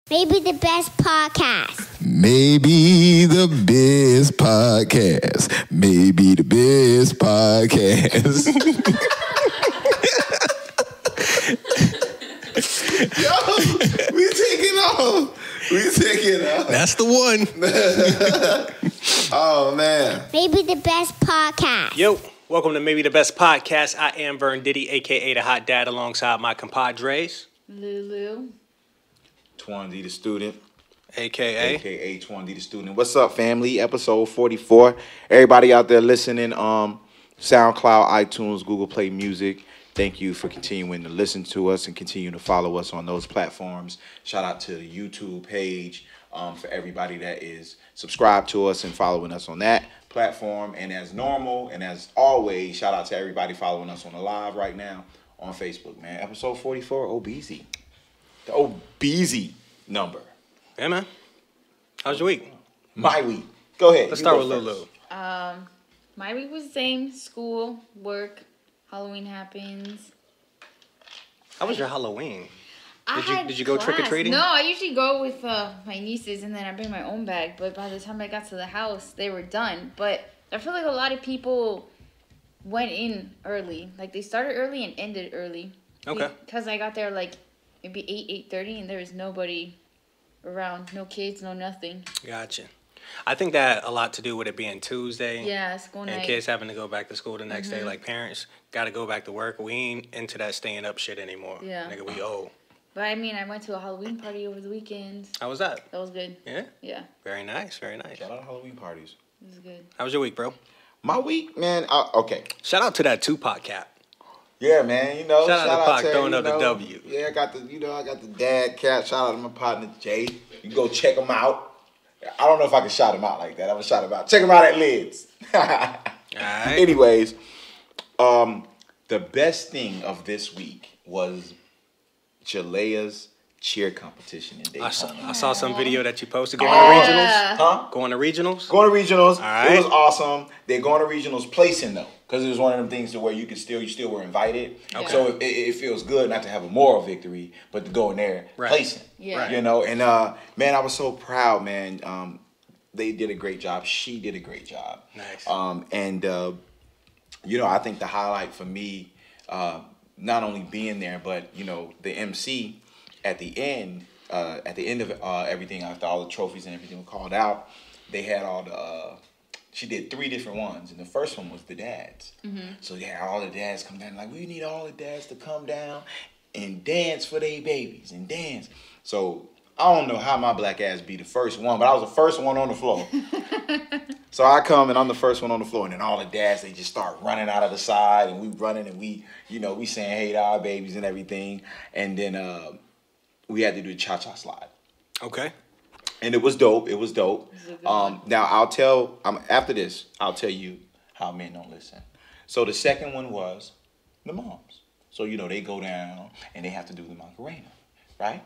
Maybe the best podcast. Maybe the best podcast. Maybe the best podcast. Yo, we taking off. We taking off. That's the one. Oh, man. Maybe the best podcast. Yo, welcome to Maybe the Best Podcast. I am Vern Diddy, a.k.a. the Hot Dad, alongside my compadres. Lulu. Twan the student, A.K.A. Twan the student. What's up, family? Episode 44. Everybody out there listening, SoundCloud, iTunes, Google Play Music. Thank you for continuing to listen to us and continue to follow us on those platforms. Shout out to the YouTube page for everybody that is subscribed to us and following us on that platform. And as normal and as always, shout out to everybody following us on the live right now on Facebook, man. Episode 44, Obesity. The Obesity number. Yeah, man. How's your week? My week. Go ahead. Let's start with Lulu. My week was the same. School, work, Halloween happens. How was your Halloween? Did you go trick-or-treating? No, I usually go with my nieces and then I bring my own bag. But by the time I got to the house, they were done. But I feel like a lot of people went in early. Like they started early and ended early. Okay. Because I got there like maybe 8:30 and there was nobody around. No kids, no nothing. Gotcha. I think that a lot to do with it being Tuesday. Yeah, school night. And kids having to go back to school the next day. Like parents got to go back to work. We ain't into that staying up shit anymore. Yeah. Nigga, we old. But I mean, I went to a Halloween party over the weekend. How was that? That was good. Yeah? Yeah. Very nice, very nice. Shout out to Halloween parties. It was good. How was your week, bro? My week, man, okay. Shout out to that Tupac cap. Yeah, man, you know. Shout out to Pac to, throwing you up the know, W. Yeah, I got the dad cat. Shout out to my partner, Jay. You go check him out. I don't know if I can shout him out like that. I'm going to shout him out. Check him out at Lids. All right. Anyways, the best thing of this week was Jalea's cheer competition in Daytona. I saw some video that you posted going to regionals. Huh? Going to regionals? Going to regionals. All right. It was awesome. They're going to regionals placing, though. Because it was one of them things to where you still were invited. Okay. So it feels good not to have a moral victory, but to go in there placing. Yeah. Right. You know, and man, I was so proud, man. They did a great job. She did a great job. Nice. You know, I think the highlight for me, not only being there, but, you know, the MC at the end of everything, after all the trophies and everything were called out, they had all the... She did 3 different ones, and the first one was the dads. So they had all the dads come down, like, we need all the dads to come down and dance for their babies and dance. So I don't know how my black ass be the first one, but I was the first one on the floor. So I come, and I'm the first one on the floor, and then all the dads, they just start running out of the side, and we running, and we saying hey to our babies and everything. And then we had to do the cha-cha slide. Okay. And it was dope. It was dope. Now after this, I'll tell you how men don't listen. So the second one was the moms. So, you know, they go down and they have to do the Macarena, right?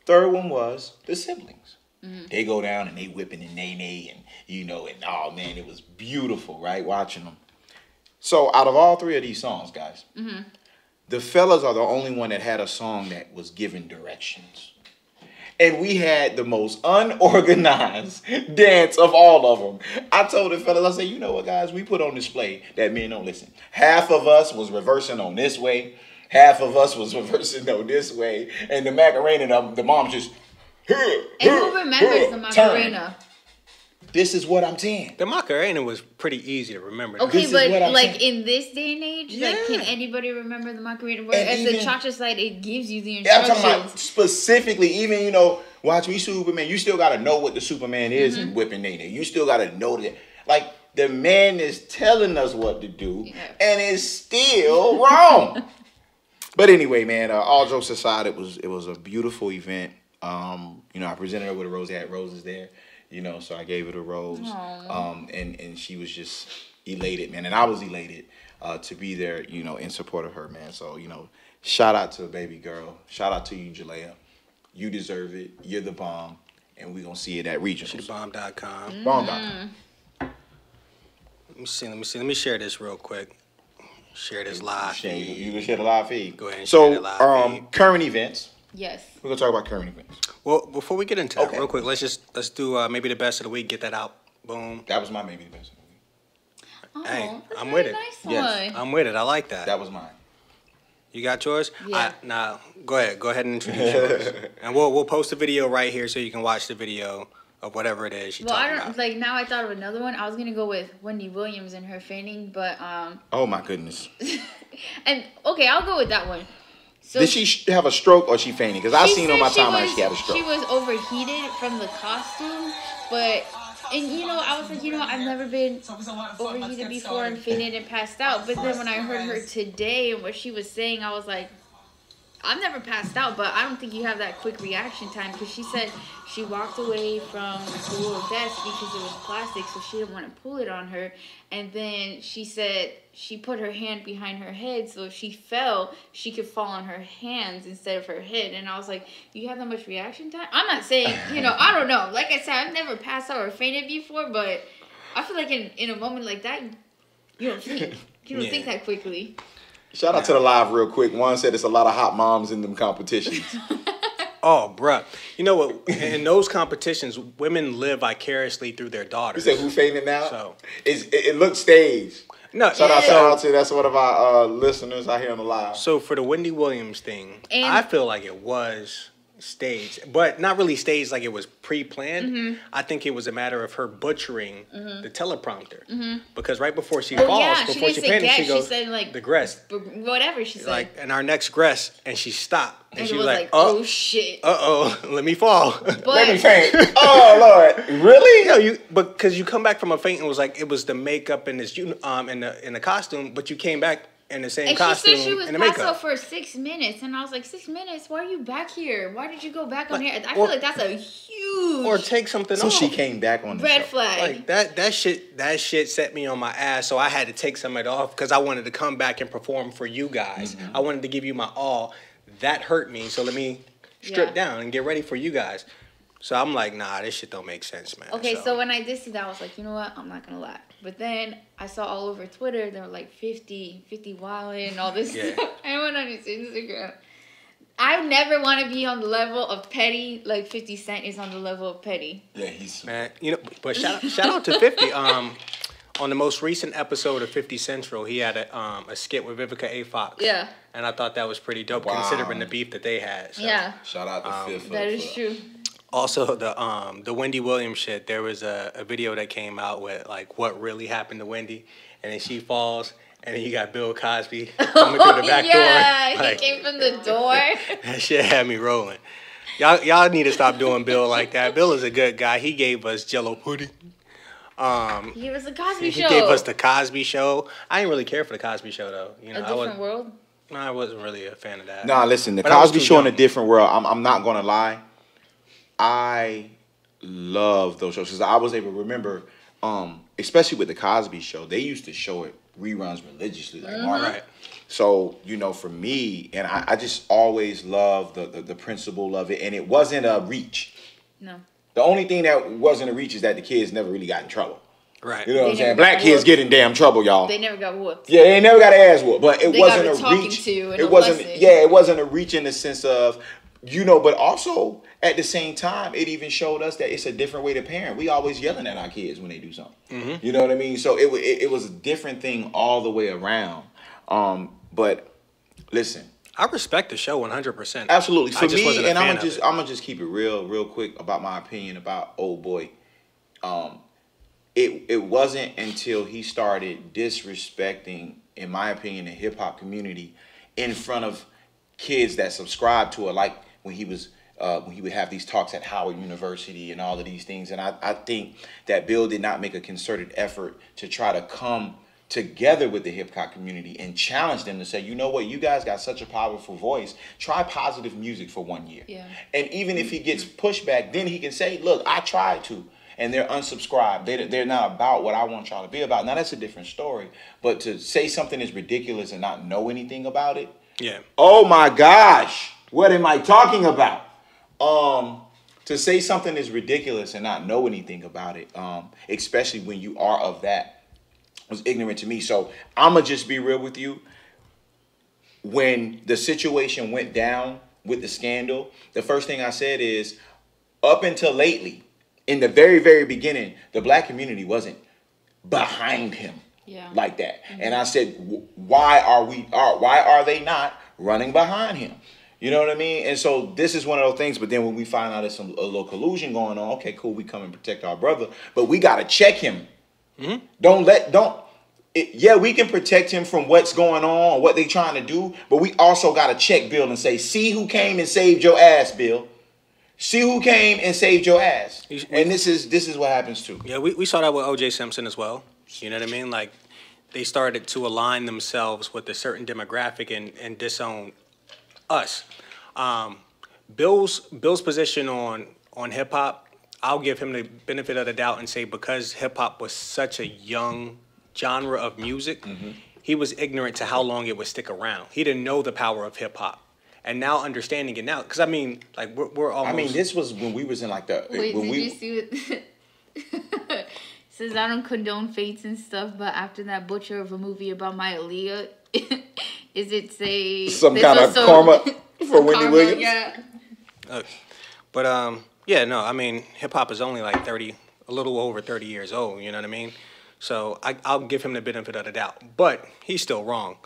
Third one was the siblings. They go down and they whipping and nay and, you know, and oh man, it was beautiful, right? Watching them. So out of all 3 of these songs, guys, the fellas are the only one that had a song that was given directions. And we had the most unorganized dance of all of them. I told the fellas, I said, you know what, guys? We put on display that men don't listen. Half of us was reversing on this way. Half of us was reversing on this way. And the Macarena, the moms just... And who remembers the Macarena? This is what I'm saying. The Macarena was pretty easy to remember. Okay, but like saying. in this day and age, Yeah. like can anybody remember the Macarena? Whereas the cha-cha slide, it gives you the Yeah, I'm instructions. talking about specifically, even, you know, watch me Superman. You still got to know what the Superman is and whipping Nene. You still got to know that. Like, the man is telling us what to do, and it's still wrong. But anyway, man, all jokes aside, it was a beautiful event. You know, I presented her with a rose. They had roses there. You know, so I gave it a rose, and she was just elated, man, and I was elated to be there, you know, in support of her, man. So, you know, shout out to the baby girl, shout out to you, Jalea. You deserve it. You're the bomb, and we're gonna see it at regionals. Bomb.com. Bomb.com. Let me share this real quick. Share this live feed. You can share the live feed. Go ahead and share the live feed. Current events. Yes. We're gonna talk about current events. Well, before we get into that, Okay. real quick, let's do maybe the best of the week. Get that out. Boom. That was my maybe the best of the week. Oh, Hey, that's I'm a with very it. Nice Yes. one. I'm with it. I like that. That was mine. You got yours? Yeah. Nah, go ahead. Go ahead and introduce yours. And we'll post a video right here so you can watch the video of whatever it is she's Well, I talking don't about. like now. I thought of another one. I was gonna go with Wendy Williams and her fainting, but Oh my goodness. and okay, I'll go with that one. So Did she have a stroke or she fainted? Because I she seen on my said timeline she had a stroke. She was overheated from the costume, but and I was like, I've never been overheated before and fainted and passed out. But then when I heard her today and what she was saying, I was like, I've never passed out, but I don't think you have that quick reaction time, because she said she walked away from the little desk because it was plastic, so she didn't want to pull it on her. And then she said she put her hand behind her head, so if she fell, she could fall on her hands instead of her head. And I was like, you have that much reaction time? I'm not saying, I don't know. Like I said, I've never passed out or fainted before, but I feel like in a moment like that, you don't think. You don't think that quickly. Shout out to the live real quick. One said it's a lot of hot moms in them competitions. Oh, bruh. You know what? In those competitions, women live vicariously through their You daughters. said who fainted now? So It looks staged. no, Shout out to so, Alton. That's one of our listeners out here on the live. so for the Wendy Williams thing, And- I feel like it was staged, but not really staged like it was pre-planned. Mm-hmm. I think it was a matter of her butchering the teleprompter, because right before she Oh, falls, yeah, she before didn't she say panics, guess, she she goes, said, like, the gress, But whatever she said. like, and our next gress, and she stopped, and and she it was like, oh shit. let me fall. But Let me faint. Oh Lord, really? No, because you come back from a faint and was like it was the makeup and this in the costume, but you came back in the same and costume she said she was and the passed makeup. out for 6 minutes, and I was like, 6 minutes? Why are you back here? Why did you go back on Like, here? I or- feel like that's a huge Or take something So off. she came back on the red show. flag. Like that shit set me on my ass. So I had to take some of it off because I wanted to come back and perform for you guys. Mm-hmm. I wanted to give you my all. That hurt me. So let me strip Yeah. down and get ready for you guys. So I'm like, nah, this shit don't make sense, man. Okay, so when I did see that, I was like, you know what? I'm not gonna lie. But then I saw all over Twitter, they were like 50 wildin' and all this Yeah. stuff. I went on his Instagram. I never want to be on the level of petty like 50 Cent is on the level of petty. Yeah, he's. Man, but shout out to 50. On the most recent episode of 50 Central, he had a skit with Vivica A. Fox. Yeah. And I thought that was pretty dope, Wow. considering the beef that they had. So. Yeah, Shout out to Fifth. that is true. Also, the Wendy Williams shit. There was a video that came out with like what really happened to Wendy, and then she falls, and then you got Bill Cosby coming through the back yeah, door. Like, he came from the door. that shit had me rolling. Y'all need to stop doing Bill like that. Bill is a good guy. He gave us Jello pudding. He was the Cosby He Show. gave us the Cosby Show. I didn't really care for the Cosby Show though. A Different World. I wasn't really a fan of that. Nah, listen, the But I was Cosby too Show in a young. different world. I'm not gonna lie. I love those shows because I was able to remember, especially with the Cosby Show, they used to show it reruns religiously, like Martin. Right. So for me, and I just always loved the principle of it, and it wasn't a reach. No. The only thing that wasn't a reach is that the kids never really got in trouble. Right. You know what I'm They saying? never Black got kids whooped. get in damn trouble, y'all. They never got whooped. Yeah, they ain't never got an ass whooped, but it They wasn't got a talking reach. to and It a wasn't. lesson. Yeah, it wasn't a reach in the sense of, but also at the same time, it even showed us that it's a different way to parent. We always yelling at our kids when they do something. Mm-hmm. You know what I mean? So it was a different thing all the way around. But listen, I respect the show 100%. absolutely for I just wasn't me, a and fan of it. I'm gonna just keep it real quick about my opinion about Old Boy. It wasn't until he started disrespecting, in my opinion, the hip hop community in front of kids that subscribe to it, like when he would have these talks at Howard University and all of these things. And I think that Bill did not make a concerted effort to try to come together with the hip hop community and challenge them to say, you know what, you guys got such a powerful voice. Try positive music for 1 year. Yeah. And even if he gets pushback, then he can say, look, I tried to. And they're unsubscribed. They're not about what I want y'all to be about. Now, that's a different story. But to say something is ridiculous and not know anything about it, Yeah. oh my gosh, what am I talking about? To say something is ridiculous and not know anything about it, especially when you are of that, was ignorant to me. So I'm going to just be real with you. When the situation went down with the scandal, the first thing I said is, up until lately, in the very, very beginning, the black community wasn't behind him like that. And I said, why are they not running behind him? You know what I mean? And so this is one of those things. But then when we find out there's a little collusion going on, okay, cool, we come and protect our brother, but we got to check him. Yeah, we can protect him from what's going on, what they trying to do, but we also got to check Bill and say, see who came and saved your ass, Bill. See who came and saved your ass. And this is what happens too. Yeah, we saw that with O.J. Simpson as well. You know what I mean? Like, they started to align themselves with a certain demographic and disown us. Bill's position on hip hop, I'll give him the benefit of the doubt and say because hip hop was such a young genre of music, he was ignorant to how long it would stick around. He didn't know the power of hip hop. And now understanding it now, because I mean, like we're almost. I mean, this was when we was in like the. Wait, did you see it? Says I don't condone fates and stuff, but after that butcher of a movie about my Aaliyah, is it say some kind of karma for Wendy Williams? Yeah. But yeah, no, I mean, hip hop is only like a little over 30 years old. You know what I mean? So I'll give him the benefit of the doubt, but he's still wrong.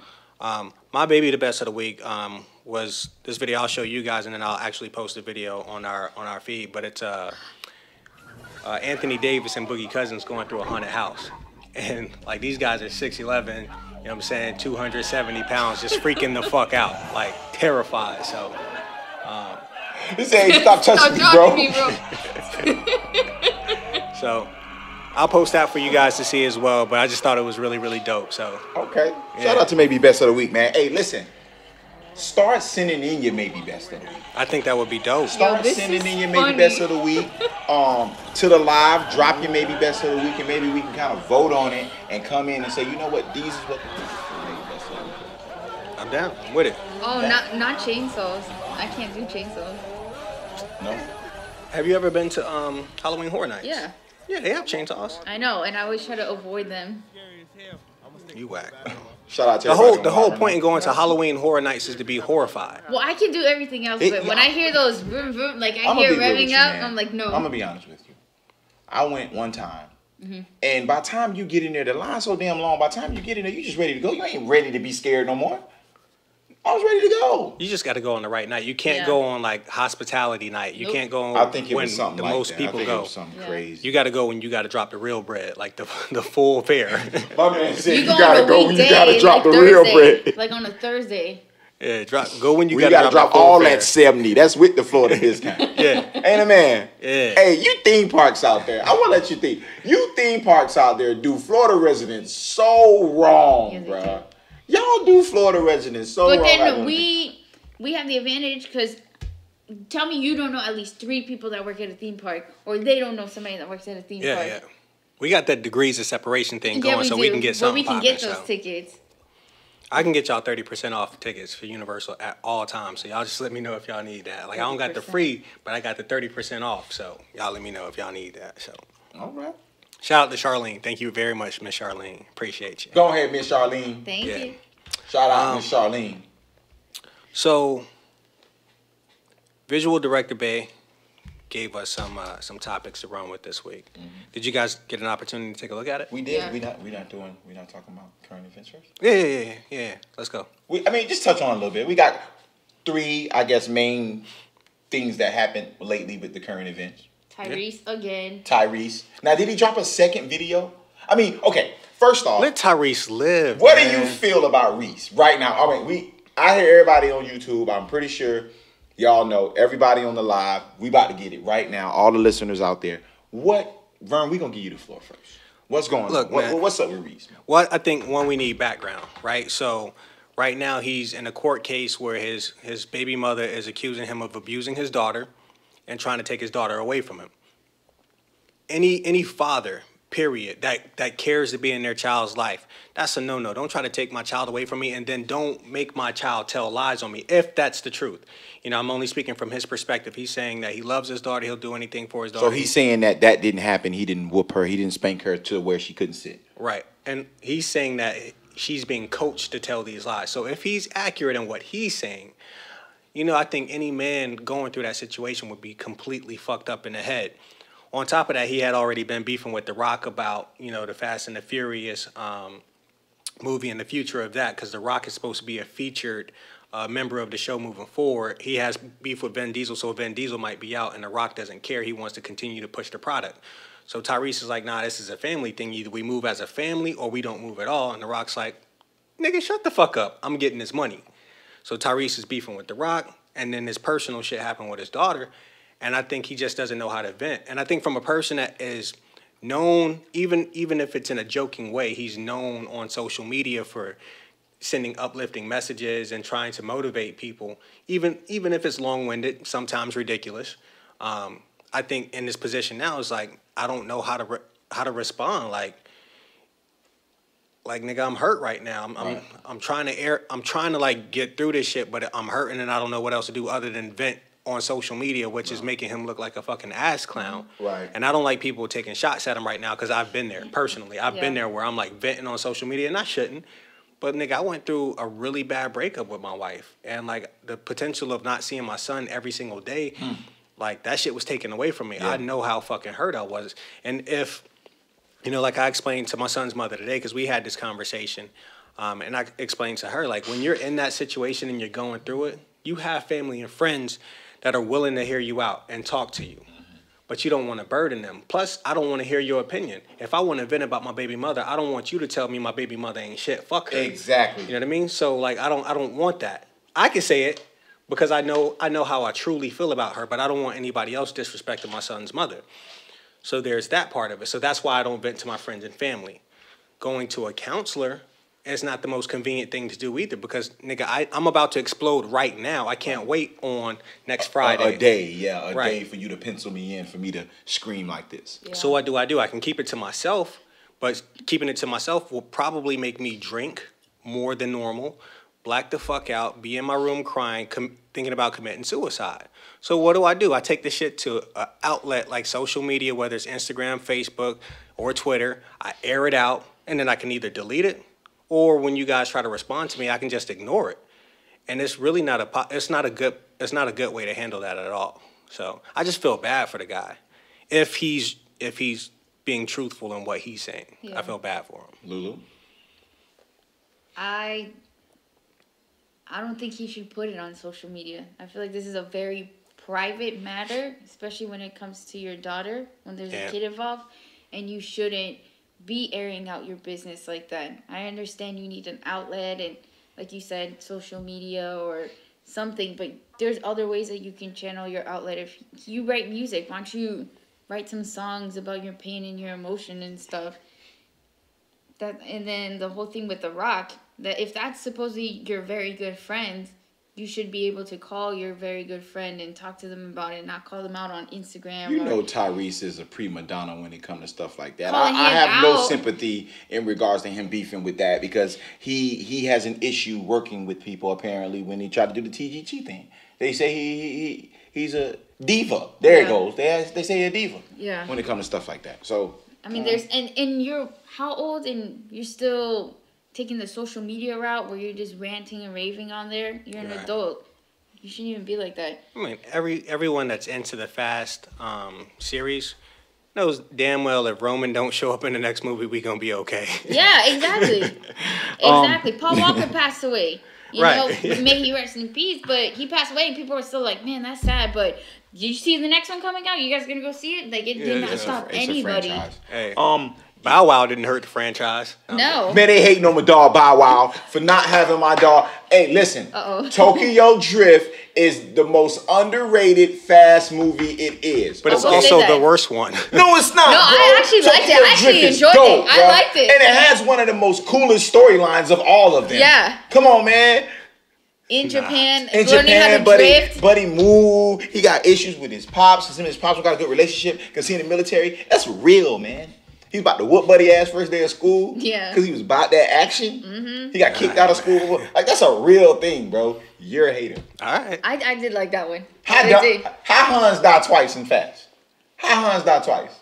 My baby, the best of the week, was this video. I'll show you guys, and then I'll actually post a video on our feed. But it's Anthony Davis and Boogie Cousins going through a haunted house, and like these guys are 6'11", you know what I'm saying, 270 pounds, just freaking the fuck out, like terrified. So. He said, "Stop touching me, bro." So. I'll post that for you guys to see as well, but I just thought it was really, really dope. So okay, shout out to maybe best of the week, man. Hey, listen, start sending in your maybe best of the week. I think that would be dope. Start sending in your maybe best of the week to the live. Drop your maybe best of the week, and maybe we can kind of vote on it and come in and say, you know what, these is what the maybe best of the week. I'm down. I'm with it. Oh, not chainsaws. I can't do chainsaws. No. Have you ever been to Halloween Horror Nights? Yeah. Yeah, they have chainsaws. I know, and I always try to avoid them. You whack. Shout out to the whole point in going to Halloween Horror Nights is to be horrified. Well, I can do everything else, but when I hear those vroom vroom, like I hear revving up, I'm like, no. I'm gonna be honest with you. I went one time, and by the time you get in there, the line's so damn long. By the time you get in there, you just ready to go. You ain't ready to be scared no more. I was ready to go. You just got to go on the right night. You can't go on like hospitality night. You can't go on I think it was when something the like most that. people I think go. It was something crazy. You got to go when you got to drop the real bread, like the full fare. My man said you gotta go when you gotta drop like the real bread. Like on a Thursday. Yeah, go when you gotta drop all fare. that 70. That's with the Florida discount. Yeah. Ain't a man. Yeah. Hey, you theme parks out there. I wanna let you think. You theme parks out there do Florida residents so wrong, bruh. Y'all do Florida residents so wrong. But then we have the advantage because tell me you don't know at least 3 people that work at a theme park, or they don't know somebody that works at a theme park. Yeah. We got that degrees of separation thing going, so we can get something. But we can get those tickets. I can get y'all 30% off tickets for Universal at all times. So y'all just let me know if y'all need that. Like 30%. I don't got the free, but I got the 30% off. So y'all let me know if y'all need that. So. All right. Shout out to Charlene. Thank you very much, Miss Charlene. Appreciate you. Go ahead, Miss Charlene. Thank you. Shout out Miss Charlene. So, Visual Director Bay gave us some topics to run with this week. Did you guys get an opportunity to take a look at it? We did. Yeah. We're not talking about current events first. Yeah. Let's go. Just touch on it a little bit. We got 3, I guess, main things that happened lately with the current events. Tyrese again. Tyrese. Now, did he drop a second video? I mean, okay. First off, let Tyrese live. What do you feel about Reese right now? I mean, I hear everybody on YouTube. I'm pretty sure y'all know everybody on the live. We about to get it right now. All the listeners out there. Vern, we gonna give you the floor first. What's going on? Man, what's up with Reese? Well, I think we need background, right? So right now he's in a court case where his baby mother is accusing him of abusing his daughter and trying to take his daughter away from him. Any father, period, that cares to be in their child's life, that's a no-no. Don't try to take my child away from me, and then don't make my child tell lies on me, if that's the truth. You know, I'm only speaking from his perspective. He's saying that he loves his daughter. He'll do anything for his daughter. So he's saying that didn't happen. He didn't whoop her. He didn't spank her to where she couldn't sit. Right. And he's saying that she's being coached to tell these lies. So if he's accurate in what he's saying, I think any man going through that situation would be completely fucked up in the head. On top of that, he had already been beefing with The Rock about, the Fast and the Furious movie and the future of that, because The Rock is supposed to be a featured member of the show moving forward. He has beef with Vin Diesel, so Vin Diesel might be out, and The Rock doesn't care. He wants to continue to push the product. So Tyrese is like, nah, this is a family thing. Either we move as a family or we don't move at all. And The Rock's like, nigga, shut the fuck up. I'm getting this money. So Tyrese is beefing with The Rock, and then this personal shit happened with his daughter, and I think he just doesn't know how to vent. And I think from a person that is known, even if it's in a joking way, he's known on social media for sending uplifting messages and trying to motivate people, even if it's long-winded, sometimes ridiculous. I think in this position now is like, I don't know how to respond. Like nigga, I'm hurt right now. I'm trying to like get through this shit, but I'm hurting and I don't know what else to do other than vent on social media, which is making him look like a fucking ass clown. Right. And I don't like people taking shots at him right now because I've been there personally. I've been there where I'm like venting on social media, and I shouldn't. But nigga, I went through a really bad breakup with my wife, and like the potential of not seeing my son every single day, like that shit was taken away from me. Yeah. I know how fucking hurt I was, and if like I explained to my son's mother today, because we had this conversation, and I explained to her, like, when you're in that situation and you're going through it, you have family and friends that are willing to hear you out and talk to you. But you don't want to burden them. Plus, I don't want to hear your opinion. If I want to vent about my baby mother, I don't want you to tell me my baby mother ain't shit. Fuck her. Exactly. You know what I mean? So like, I don't want that. I can say it because I know how I truly feel about her, but I don't want anybody else disrespecting my son's mother. So there's that part of it. So that's why I don't vent to my friends and family. Going to a counselor is not the most convenient thing to do either, because nigga, I'm about to explode right now. I can't wait on next Friday. A day for you to pencil me in for me to scream like this. Yeah. So what do? I can keep it to myself, but keeping it to myself will probably make me drink more than normal, black the fuck out, be in my room crying, thinking about committing suicide. So what do? I take this shit to an outlet like social media, whether it's Instagram, Facebook, or Twitter. I air it out, and then I can either delete it, or when you guys try to respond to me, I can just ignore it. And it's really not a good way to handle that at all. So I just feel bad for the guy. If he's being truthful in what he's saying, I feel bad for him. Lulu? I don't think he should put it on social media. I feel like this is a very private matter, especially when it comes to your daughter, when there's a kid involved, and you shouldn't be airing out your business like that. I understand you need an outlet and, like you said, social media or something, but there's other ways that you can channel your outlet. If you write music, why don't you write some songs about your pain and your emotion and stuff? And then the whole thing with The Rock, that if that's supposedly your very good friend, you should be able to call your very good friend and talk to them about it, not call them out on Instagram. You know Tyrese is a prima donna when it comes to stuff like that. I have no sympathy in regards to him beefing with that, because he has an issue working with people, apparently, when he tried to do the TGT thing. They say he's a diva. There it goes. They say a diva when it comes to stuff like that. So I mean, there's and you're how old, and you're still taking the social media route where you're just ranting and raving on there. You're an adult. You shouldn't even be like that. I mean, everyone that's into the Fast series knows damn well if Roman don't show up in the next movie, we gonna be okay. Yeah, exactly. Exactly. Paul Walker passed away. You know, may he rest in peace, but he passed away and people were still like, man, that's sad. But did you see the next one coming out? You guys gonna go see it? Like, it did not stop anybody. Hey. Bow Wow didn't hurt the franchise. No. Man, they hating on my dog Bow Wow for not having my dog. Hey, listen. Tokyo Drift is the most underrated Fast movie it is. But it's also the worst one. No, it's not. No, bro. I actually liked it. I actually enjoyed it. I liked it. And it has one of the most coolest storylines of all of them. Yeah. Come on, man. In Japan, learning how to drift. Buddy moved. He got issues with his pops. Him and his pops got a good relationship because he in the military. That's real, man. He was about to whoop Buddy ass first day of school. Yeah. Because he was about that action. Mm-hmm. He got kicked out of school. Like, that's a real thing, bro. You're a hater. All right. I did like that one. How Hans died twice in Fast? How Hans died twice?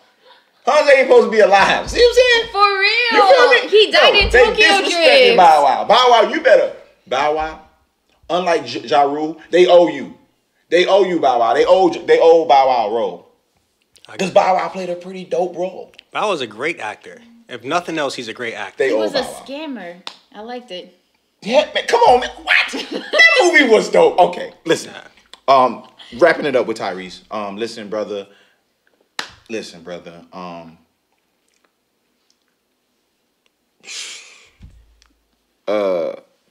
Hans ain't supposed to be alive. See what I'm saying? For real. You feel me? He died in Tokyo Drift. Bow Wow. Bow Wow, you better. Bow Wow, Unlike Ja Rule, they owe you. They owe you Bow Wow. They owe Bow Wow a role. Because Bow Wow played a pretty dope role. Bow Wow's a great actor. If nothing else, he's a great actor. He was a scammer. I liked it. Yeah, man, come on, man. What? That movie was dope. Okay, listen. Wrapping it up with Tyrese. Listen, brother.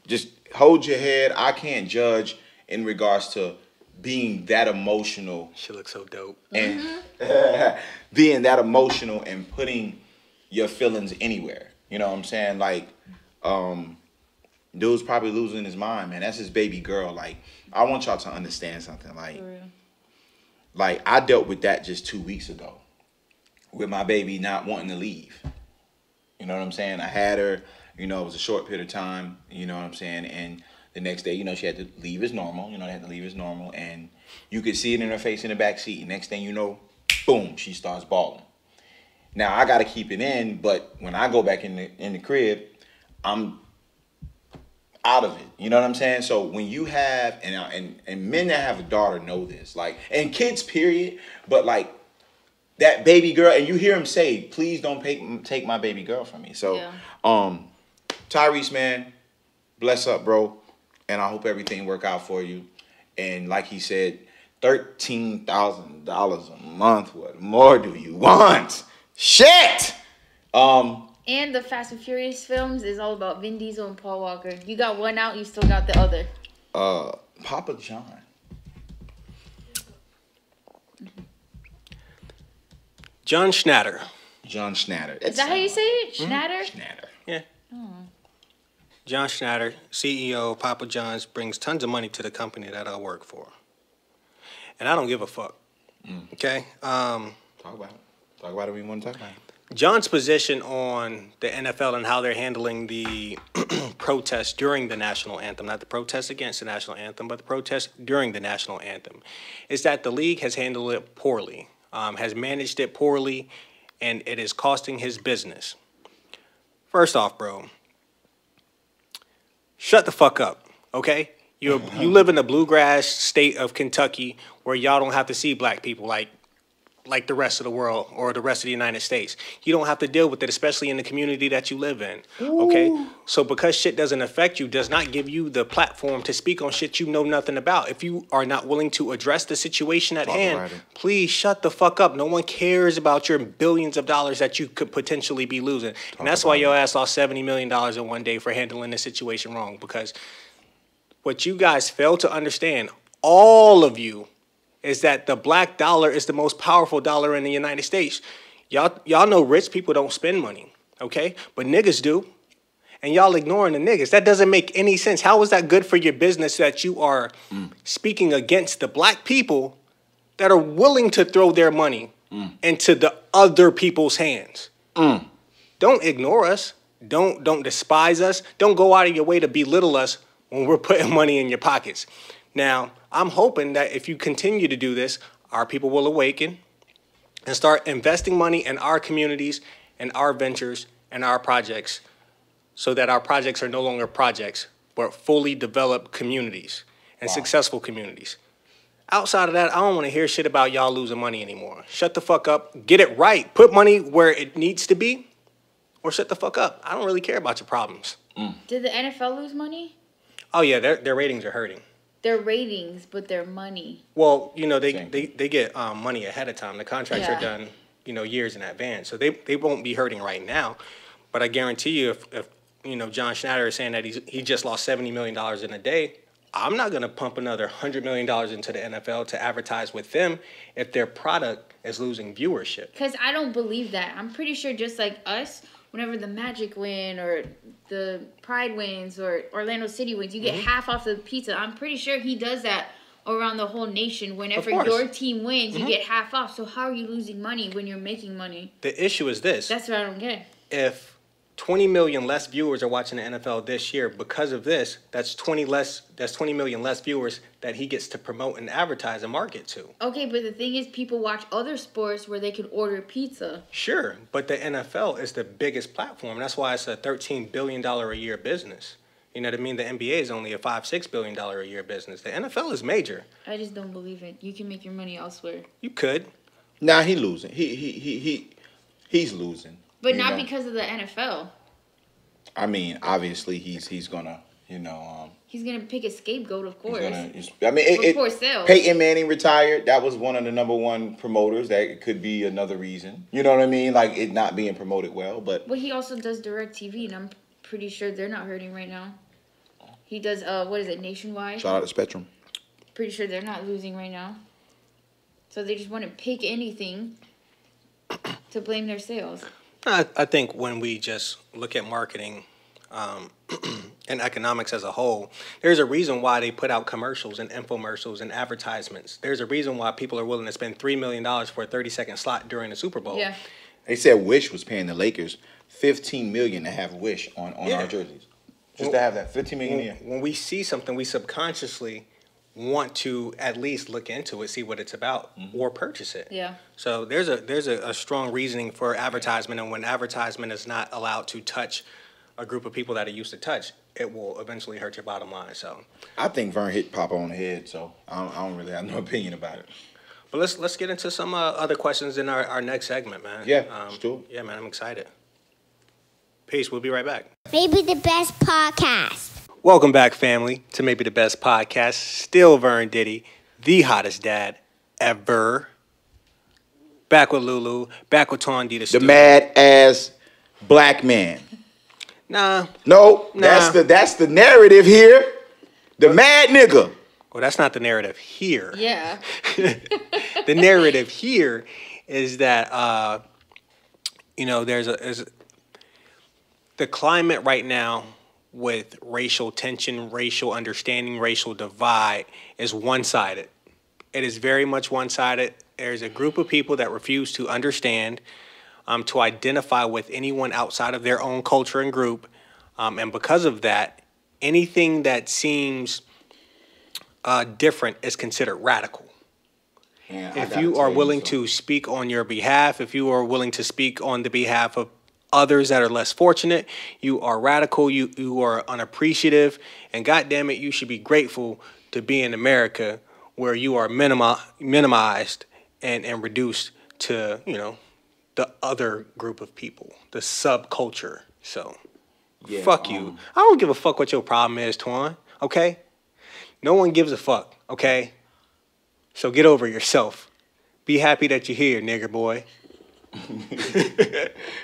Just hold your head. I can't judge in regards to being that emotional. She looks so dope. And being that emotional and putting your feelings anywhere. You know what I'm saying? Like, dude's probably losing his mind, man. That's his baby girl. Like, I want y'all to understand something. Like I dealt with that just 2 weeks ago with my baby not wanting to leave. You know what I'm saying? I had her, you know, it was a short period of time, you know what I'm saying? And the next day, you know, she had to leave as normal. You know, they had to leave as normal. And you could see it in her face in the back seat. Next thing you know, boom, she starts bawling. Now, I got to keep it in, but when I go back in the crib, I'm out of it. You know what I'm saying? So when you have, and men that have a daughter know this, like, and kids, period, but like that baby girl, and you hear him say, please don't take my baby girl from me. So, Tyrese, man, bless up, bro. And I hope everything work out for you. And like he said, $13,000 a month. What more do you want? Shit! And the Fast and Furious films is all about Vin Diesel and Paul Walker. You got one out, you still got the other. Papa John. John Schnatter. Is that how you say it? Schnatter? Schnatter. Yeah. John Schnatter, CEO of Papa John's, brings tons of money to the company that I work for. And I don't give a fuck. Okay? Talk about it. Talk about it when you want to talk about it. John's position on the NFL and how they're handling the protests during the national anthem, not the protests against the national anthem, but the protests during the national anthem, is that the league has handled it poorly, has managed it poorly, and it is costing his business. First off, bro, shut the fuck up, okay? You live in the bluegrass state of Kentucky where y'all don't have to see black people like the rest of the world or the rest of the United States. You don't have to deal with it, especially in the community that you live in, okay? Ooh. So because shit doesn't affect you does not give you the platform to speak on shit you know nothing about. If you are not willing to address the situation at hand, please shut the fuck up. No one cares about your billions of dollars that you could potentially be losing. And that's why your ass lost $70 million in one day for handling the situation wrong. Because what you guys fail to understand, all of you, is that the black dollar is the most powerful dollar in the United States. Y'all know rich people don't spend money, okay? But niggas do. And y'all ignoring the niggas. That doesn't make any sense. How is that good for your business that you are speaking against the black people that are willing to throw their money into the other people's hands? Don't ignore us. Don't despise us. Don't go out of your way to belittle us when we're putting money in your pockets. Now, I'm hoping that if you continue to do this, our people will awaken and start investing money in our communities and our ventures and our projects so that our projects are no longer projects, but fully developed communities and successful communities. Outside of that, I don't want to hear shit about y'all losing money anymore. Shut the fuck up. Get it right. Put money where it needs to be or shut the fuck up. I don't really care about your problems. Did the NFL lose money? Oh, yeah, their ratings are hurting. Their ratings, but their money. Well, you know, they get money ahead of time. The contracts are done, you know, years in advance. So they won't be hurting right now. But I guarantee you, if you know, John Schnatter is saying that he just lost $70 million in a day, I'm not going to pump another $100 million into the NFL to advertise with them if their product is losing viewership. Because I don't believe that. I'm pretty sure just like us, whenever the Magic win or the Pride wins or Orlando City wins, you get half off the pizza. I'm pretty sure he does that around the whole nation. Whenever your team wins, you get half off. So how are you losing money when you're making money? The issue is this. That's what I don't get. If 20 million less viewers are watching the NFL this year because of this, that's 20 million less viewers that he gets to promote and advertise and market to. Okay, but the thing is, people watch other sports where they can order pizza. Sure, but the NFL is the biggest platform. That's why it's a $13 billion a year business. You know what I mean? The NBA is only a $5-6 billion a year business. The NFL is major. I just don't believe it. You can make your money elsewhere. You could. Nah, he losing. He's losing. But not because of the NFL. I mean, obviously he's gonna, he's gonna pick a scapegoat, of course. For sales. Peyton Manning retired. That was one of the number one promoters. That could be another reason. You know what I mean? Like it not being promoted well, but. Well, he also does DirecTV, and I'm pretty sure they're not hurting right now. He does what is it, Nationwide? Shout out to Spectrum. Pretty sure they're not losing right now. So they just want to pick anything to blame their sales. I think when we just look at marketing and economics as a whole, there's a reason why they put out commercials and infomercials and advertisements. There's a reason why people are willing to spend $3 million for a 30-second slot during the Super Bowl. Yeah. They said Wish was paying the Lakers $15 million to have Wish on our jerseys. Just to have that $15 million a year. When we see something, we subconsciously want to at least look into it, see what it's about, or purchase it. Yeah. So there's a strong reasoning for advertisement, and when advertisement is not allowed to touch a group of people that it used to touch, it will eventually hurt your bottom line. So I think Vern hit Papa on the head, so I don't really have no opinion about it. But let's get into some other questions in our next segment, man. Yeah, let's do it. Yeah, man, I'm excited. Peace. We'll be right back. Maybe the best podcast. Welcome back, family, to Maybe the Best Podcast. Still Vern Diddy, the hottest dad ever. Back with Lulu, back with Twan D. The mad ass black man. Nah. That's the narrative here. The mad nigga. Well, that's not the narrative here. Yeah. The narrative here is that, there's the climate right now with racial tension, racial understanding, racial divide is one-sided. It is very much one-sided. There's a group of people that refuse to understand, to identify with anyone outside of their own culture and group. And because of that, anything that seems different is considered radical. Yeah, if you are willing to speak on your behalf, if you are willing to speak on the behalf of others that are less fortunate, you are radical, you are unappreciative, and goddamn it, you should be grateful to be in America where you are minimized and reduced to, the other group of people, the subculture. So, fuck you. I don't give a fuck what your problem is, Twan, okay? No one gives a fuck, okay? So get over yourself. Be happy that you're here, nigger boy.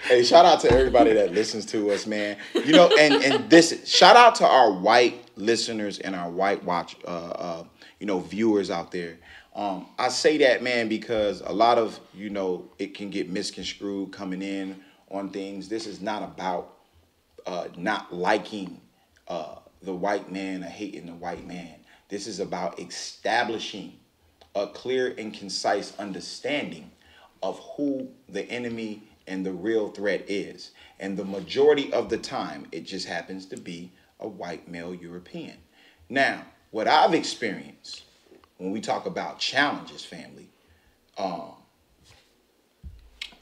Hey, shout out to everybody that listens to us, man. And this shout out to our white listeners and our white viewers out there. I say that, man, because a lot of it can get misconstrued coming in on things. This is not about not liking the white man or hating the white man. This is about establishing a clear and concise understanding of who the enemy and the real threat is. And the majority of the time, it just happens to be a white male European. Now, what I've experienced when we talk about challenges, family,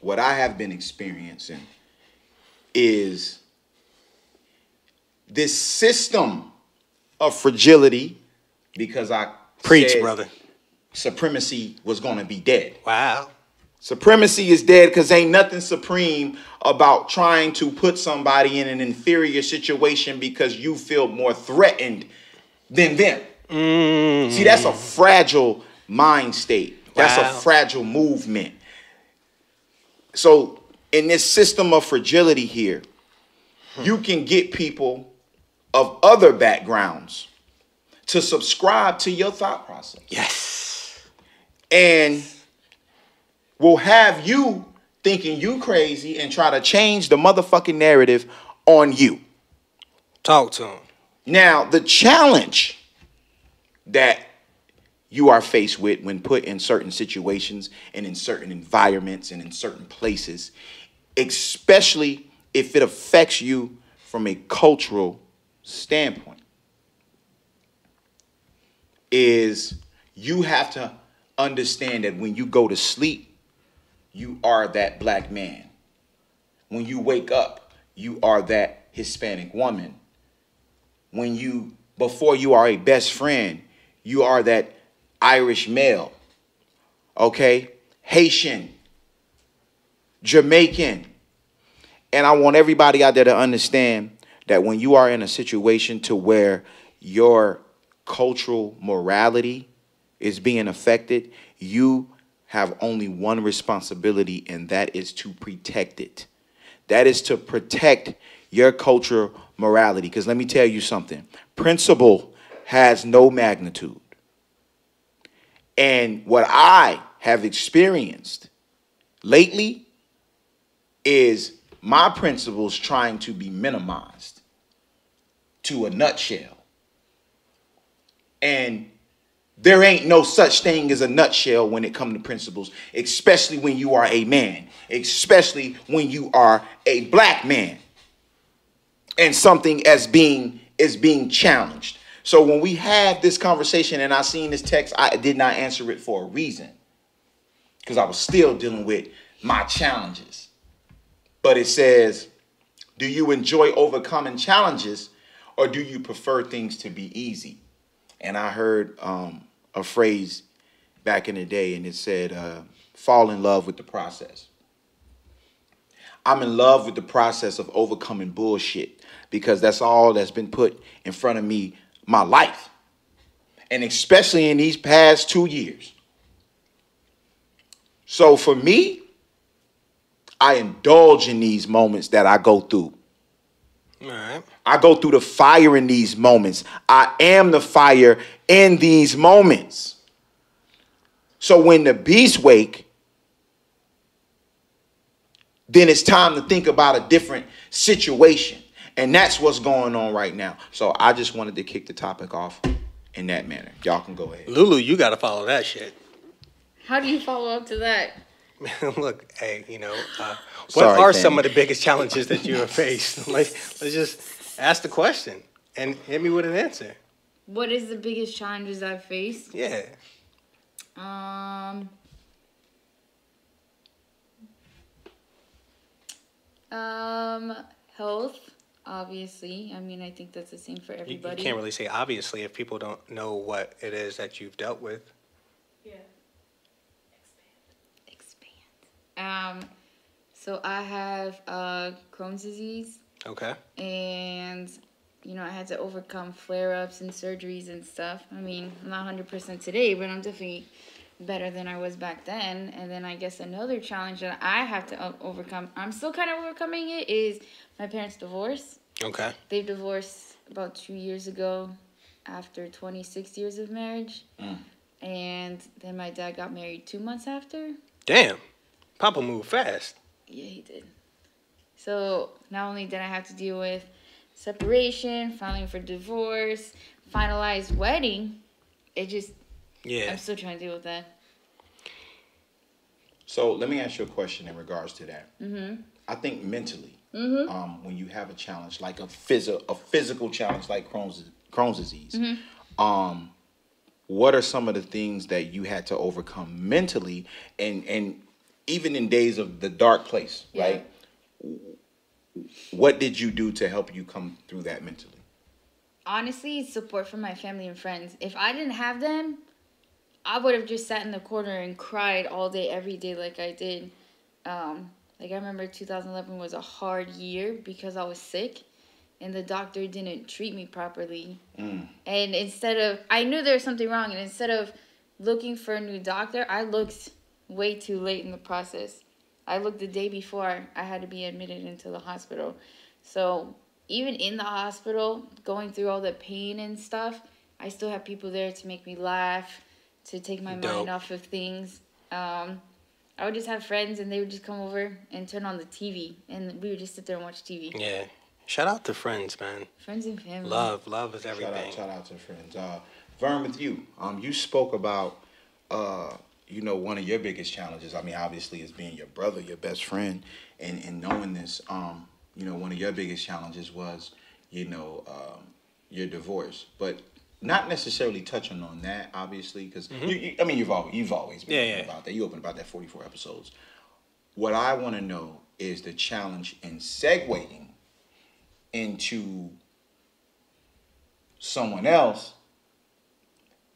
what I have been experiencing is this system of fragility, because I Preach, said brother. Supremacy was going to be dead. Wow. Supremacy is dead because ain't nothing supreme about trying to put somebody in an inferior situation because you feel more threatened than them. See, that's a fragile mind state. That's a fragile movement. So in this system of fragility here, you can get people of other backgrounds to subscribe to your thought process. Yes. And will have you thinking you crazy and try to change the motherfucking narrative on you. Talk to him. Now, the challenge that you are faced with when put in certain situations and in certain environments and in certain places, especially if it affects you from a cultural standpoint, is you have to understand that when you go to sleep, you are that black man. When you wake up, you are that Hispanic woman. before you are a best friend, you are that Irish male, okay? Haitian, Jamaican. And I want everybody out there to understand that when you are in a situation to where your cultural morality is being affected, you have only one responsibility, and that is to protect it. That is to protect your cultural morality. Because let me tell you something. Principle has no magnitude. And what I have experienced lately is my principles trying to be minimized to a nutshell. And there ain't no such thing as a nutshell when it comes to principles, especially when you are a man, especially when you are a black man, and something is being challenged. So when we had this conversation and I seen this text, I did not answer it for a reason, because I was still dealing with my challenges. But it says, do you enjoy overcoming challenges, or do you prefer things to be easy? And I heard a phrase back in the day, and it said, fall in love with the process. I'm in love with the process of overcoming bullshit, because that's all that's been put in front of me my life. And especially in these past 2 years. So for me, I indulge in these moments that I go through. All right. I go through the fire in these moments. I am the fire in these moments. So when the beast wake, then it's time to think about a different situation. And that's what's going on right now. So I just wanted to kick the topic off in that manner. Y'all can go ahead. Lulu, you got to follow that shit. How do you follow up to that? Look, hey, what Sorry, are fam. some of the biggest challenges that you have faced? Let's just ask the question and hit me with an answer. What is the biggest challenges I've faced? Yeah. Health, obviously. I mean, I think that's the same for You everybody. can't really say obviously if people don't know what it is that you've dealt with. Yeah. Expand. So I have Crohn's disease, Okay. and I had to overcome flare-ups and surgeries and stuff. I mean, I'm not 100% today, but I'm definitely better than I was back then. And then I guess another challenge that I have to overcome, I'm still kind of overcoming it, is my parents' divorce. Okay. They divorced about 2 years ago after 26 years of marriage. And then my dad got married 2 months after. Damn. Papa moved fast. Yeah, he did. So not only did I have to deal with separation, filing for divorce, finalized wedding, I'm still trying to deal with that. So let me ask you a question in regards to that. I think mentally, when you have a challenge like a physical challenge like Crohn's disease, what are some of the things that you had to overcome mentally, and even in days of the dark place, right? What did you do to help you come through that mentally? Honestly, support from my family and friends. If I didn't have them, I would have just sat in the corner and cried all day, every day like I did. I remember 2011 was a hard year because I was sick and the doctor didn't treat me properly. And I knew there was something wrong, and instead of looking for a new doctor, I looked way too late in the process. I looked the day before I had to be admitted into the hospital. So even in the hospital, going through all the pain and stuff, I still have people there to make me laugh, to take my mind off of things. I would just have friends, and they would just come over and turn on the TV, and we would just sit there and watch TV. Yeah. Shout out to friends, man. Friends and family. Love is everything. Shout out to friends. Vern, with you, you spoke about, one of your biggest challenges. I mean, obviously, is being your brother, your best friend, and knowing this. One of your biggest challenges was, your divorce, but not necessarily touching on that, obviously, because you've always been open about that. You open about that 44 episodes. What I want to know is the challenge in segueing into someone else,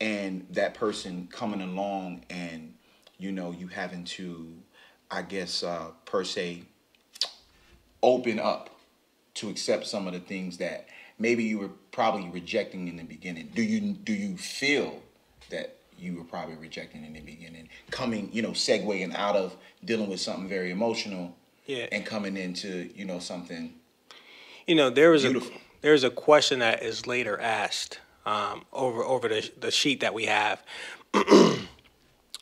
and that person coming along and, you know, you having to, I guess, per se, open up to accept some of the things that maybe you were probably rejecting in the beginning. Do you feel that you were probably rejecting in the beginning, coming, you know, segueing out of dealing with something very emotional, and coming into, you know, something, you know, there's a question that is later asked over the sheet that we have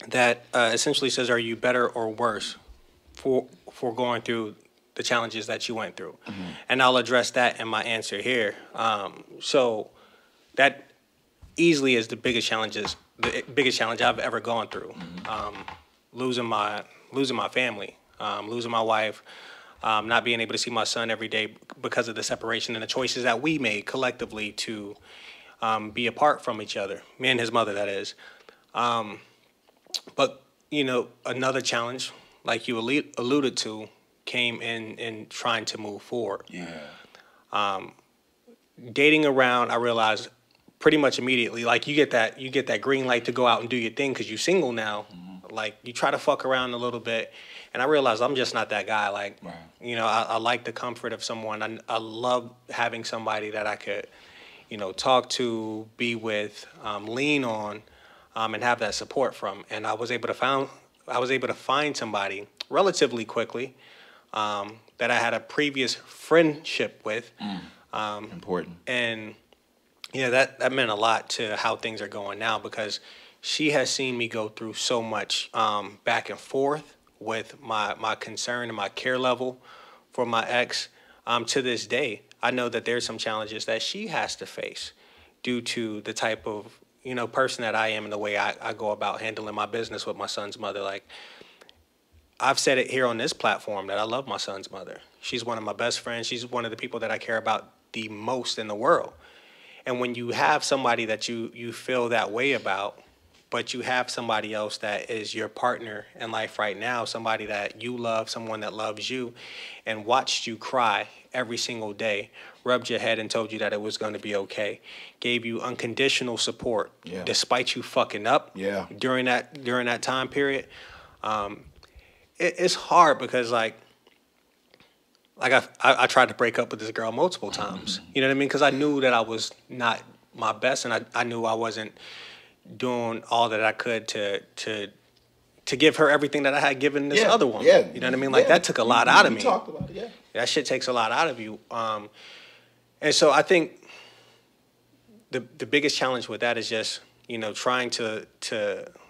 that essentially says, are you better or worse for going through the challenges that you went through? Mm-hmm. And I'll address that in my answer here. So that easily is the biggest challenge I've ever gone through. Mm-hmm. Losing my family, losing my wife, not being able to see my son every day because of the separation and the choices that we made collectively to be apart from each other, me and his mother, that is. But, you know, another challenge, like you alluded to, came in trying to move forward. Yeah. Dating around, I realized pretty much immediately, like you get that green light to go out and do your thing because you're single now. Mm-hmm. Like you try to fuck around a little bit, and I realized I'm just not that guy. Like, right. You know, I like the comfort of someone. I love having somebody that I could, you know, talk to, be with, lean on, and have that support from. And I was able to find somebody relatively quickly. That I had a previous friendship with. Important. And, yeah, that meant a lot to how things are going now because she has seen me go through so much back and forth with my concern and my care level for my ex. To this day, I know that there's some challenges that she has to face due to the type of, you know, person that I am and the way I go about handling my business with my son's mother. Like, I've said it here on this platform that I love my son's mother. She's one of my best friends. She's one of the people that I care about the most in the world. And when you have somebody that you feel that way about, but you have somebody else that is your partner in life right now, somebody that you love, someone that loves you, and watched you cry every single day, rubbed your head and told you that it was going to be okay, gave you unconditional support despite you fucking up during that time period. It's hard because like I tried to break up with this girl multiple times. You know what I mean? Because I knew that I was not my best, and I knew I wasn't doing all that I could to give her everything that I had given this other woman. Yeah. You know what I mean? Like that took a lot out of me. We talked about it. Yeah. That shit takes a lot out of you. And so I think the biggest challenge with that is just, you know, trying to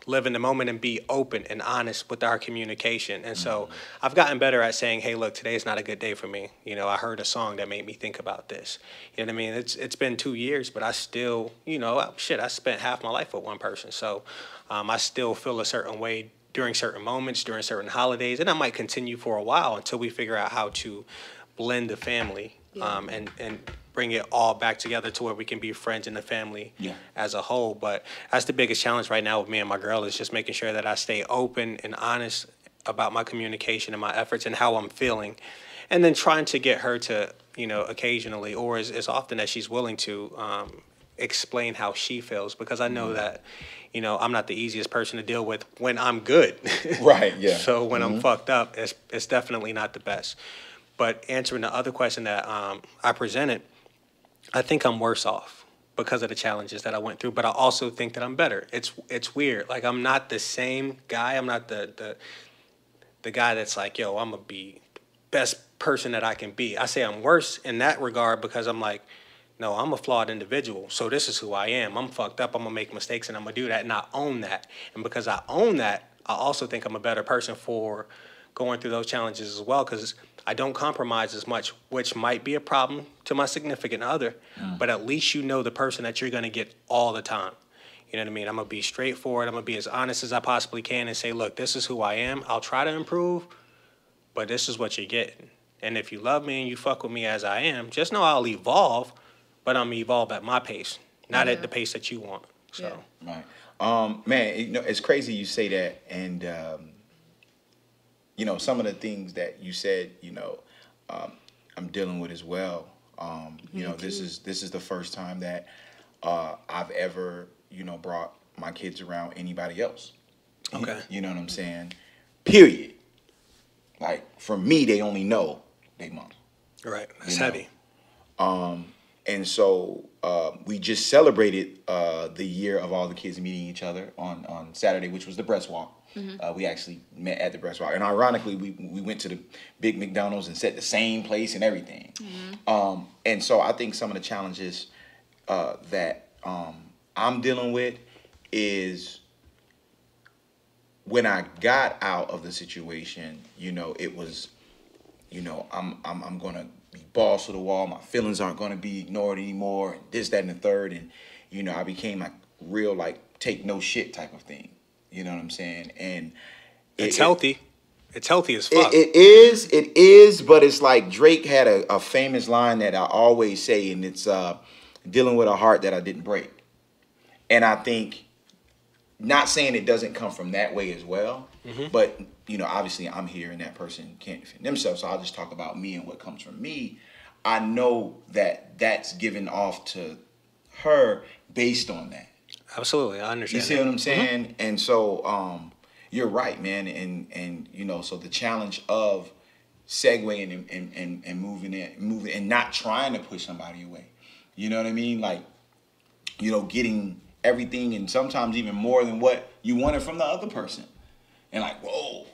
live in the moment and be open and honest with our communication. And so I've gotten better at saying, hey, look, today is not a good day for me. You know, I heard a song that made me think about this. You know what I mean? It's been 2 years, but I still, you know, I spent half my life with one person. So I still feel a certain way during certain moments, during certain holidays, and I might continue for a while until we figure out how to blend the family and bring it all back together to where we can be friends in the family as a whole. But that's the biggest challenge right now with me and my girl is just making sure that I stay open and honest about my communication and my efforts and how I'm feeling. And then trying to get her to, you know, occasionally or as often as she's willing to explain how she feels, because I know that, you know, I'm not the easiest person to deal with when I'm good. Right, yeah. So when I'm fucked up, it's definitely not the best. But answering the other question that I presented, I think I'm worse off because of the challenges that I went through, but I also think that I'm better. It's weird. Like, I'm not the same guy. I'm not the guy that's like, yo, I'm going to be best person that I can be. I say I'm worse in that regard because I'm like, no, I'm a flawed individual, so this is who I am. I'm fucked up. I'm going to make mistakes, and I'm going to do that, and I own that. And because I own that, I also think I'm a better person for going through those challenges as well, because I don't compromise as much, which might be a problem to my significant other, but at least you know the person that you're going to get all the time. You know what I mean? I'm going to be straightforward. I'm going to be as honest as I possibly can and say, look, this is who I am. I'll try to improve, but this is what you're getting. And if you love me and you fuck with me as I am, just know I'll evolve, but I'm going to evolve at my pace, not at the pace that you want. So. Yeah. Right. Man, you know, it's crazy you say that, and you know, some of the things that you said, you know, I'm dealing with as well. You know, this is the first time that I've ever, brought my kids around anybody else. Okay. You know what I'm saying? Period. Like, for me, they only know they mom. Right. That's heavy. And so we just celebrated the year of all the kids meeting each other on Saturday, which was the breast walk. We actually met at the breast walk. And ironically, we went to the big McDonald's and sat the same place and everything. And so I think some of the challenges that I'm dealing with is when I got out of the situation, it was, I'm going to be balls to the wall. My feelings aren't going to be ignored anymore. And this, that, and the third. And, I became like real, like, take no shit type of thing. You know what I'm saying? And it's healthy. It's healthy as fuck. It is, but it's like Drake had a famous line that I always say, and it's dealing with a heart that I didn't break. And I think, not saying it doesn't come from that way as well, but, obviously I'm here and that person can't defend themselves, so I'll just talk about me and what comes from me. I know that that's given off to her based on that. Absolutely, I understand. You see what I'm saying? And so you're right, man. And so the challenge of segueing and moving and not trying to push somebody away. You know what I mean? Like, getting everything and sometimes even more than what you wanted from the other person. And like, whoa,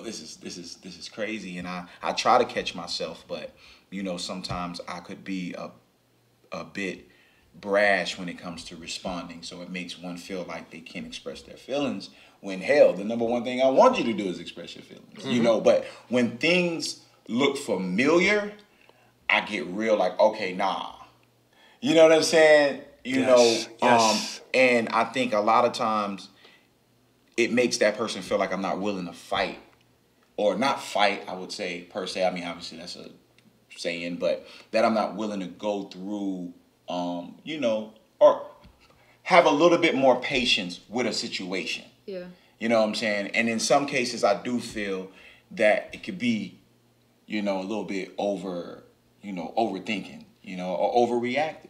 this is crazy. And I try to catch myself, but sometimes I could be a bit brash when it comes to responding, so it makes one feel like they can't express their feelings when, hell, the number one thing I want you to do is express your feelings. But when things look familiar, I get real like, okay, nah, you know what I'm saying? Yes. And I think a lot of times it makes that person feel like I'm not willing to fight, or not fight, I would say, per se. I mean, obviously that's a saying, but that I'm not willing to go through or have a little bit more patience with a situation. Yeah. You know what I'm saying? And in some cases, I do feel that it could be, a little bit overthinking, or overreactive.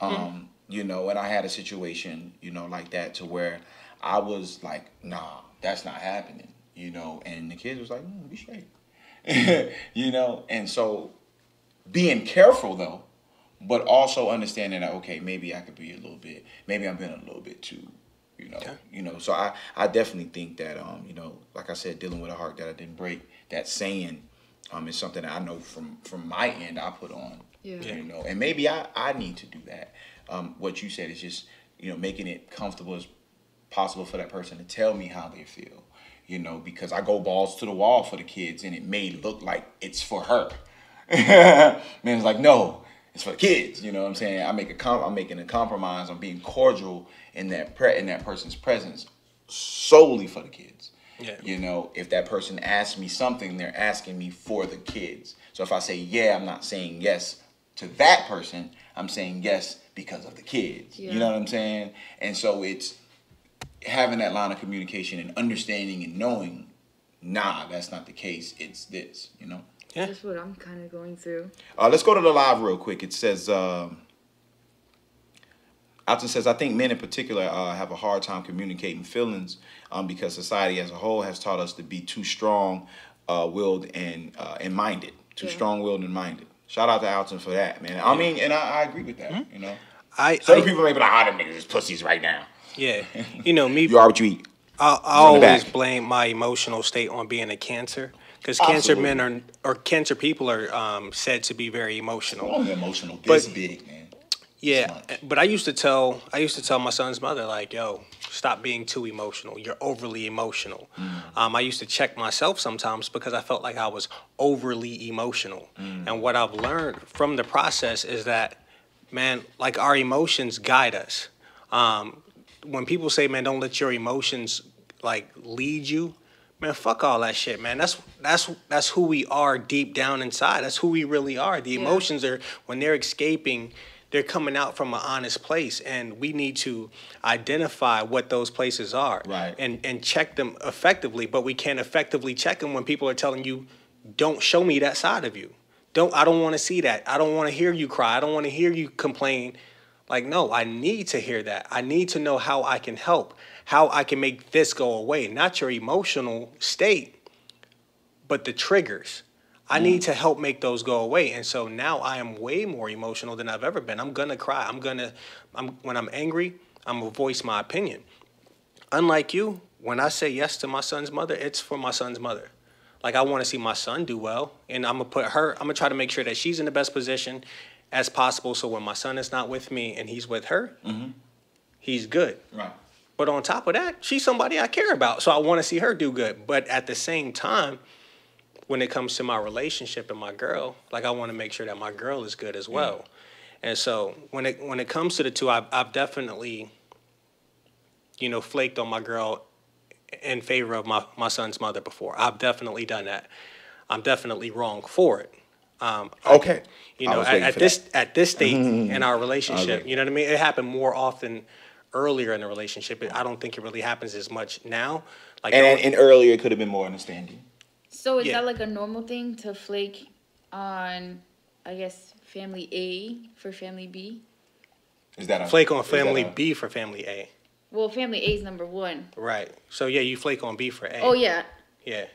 And I had a situation, like that, to where I was like, nah, that's not happening, and the kids was like, be straight, and so being careful though, but also understanding that, okay, maybe I could be maybe I'm being a little bit too, so I definitely think that, like I said, dealing with a heart that I didn't break, that saying is something that I know from my end I put on, and maybe I need to do that. What you said is just, making it comfortable as possible for that person to tell me how they feel, because I go balls to the wall for the kids and it may look like it's for her. Man, it's like, no, it's for the kids. You know what I'm saying? I'm making a compromise. I'm being cordial in that person's presence solely for the kids. Yeah. If that person asks me something, they're asking me for the kids. So if I say yeah, I'm not saying yes to that person. I'm saying yes because of the kids. Yeah. You know what I'm saying? And so it's having that line of communication and understanding and knowing, nah, that's not the case. It's this, Yeah. That's what I'm kind of going through. Let's go to the live real quick. It says, Alton says, I think men in particular have a hard time communicating feelings because society as a whole has taught us to be too strong-willed and minded. Too strong-willed and minded. Shout out to Alton for that, man. I mean, and I agree with that, Some people may be like, them niggas is pussies right now. Yeah. Me. You are what you eat. I always blame my emotional state on being a Cancer. Because cancer men or cancer people are said to be very emotional. Only emotional this big, man. Yeah, but I used to tell my son's mother, like, yo, stop being too emotional. You're overly emotional. I used to check myself sometimes because I felt like I was overly emotional. And what I've learned from the process is that, man, like, our emotions guide us. When people say, man, don't let your emotions like lead you, man, fuck all that shit, man. That's who we are deep down inside. That's who we really are. The emotions are, when they're escaping, they're coming out from an honest place, and we need to identify what those places are, right, and check them effectively. But we can't effectively check them when people are telling you, don't show me that side of you. I don't want to see that. I don't want to hear you cry. I don't want to hear you complain. Like, no, I need to hear that. I need to know how I can help, how I can make this go away. Not your emotional state, but the triggers. I need to help make those go away. And so now I am way more emotional than I've ever been. I'm going to cry. When I'm angry, I'm going to voice my opinion. Unlike you, when I say yes to my son's mother, it's for my son's mother. Like, I want to see my son do well, and I'm going to try to make sure that she's in the best position as possible, so when my son is not with me and he's with her, he's good. Right. But on top of that, she's somebody I care about, so I want to see her do good. But at the same time, when it comes to my relationship and my girl, like, I want to make sure that my girl is good as well. And so when it comes to the two, I've definitely, flaked on my girl in favor of my son's mother before. I've definitely done that. I'm definitely wrong for it. Okay. At this stage in our relationship, you know what I mean? It happened more often earlier in the relationship. I don't think it really happens as much now. Like, and earlier it could have been more understanding. So is that like a normal thing to flake on, I guess, family A for family B? Is that flake on family B for family A? Well, family A is number one. Right. So yeah, you flake on B for A. Oh yeah. Yeah.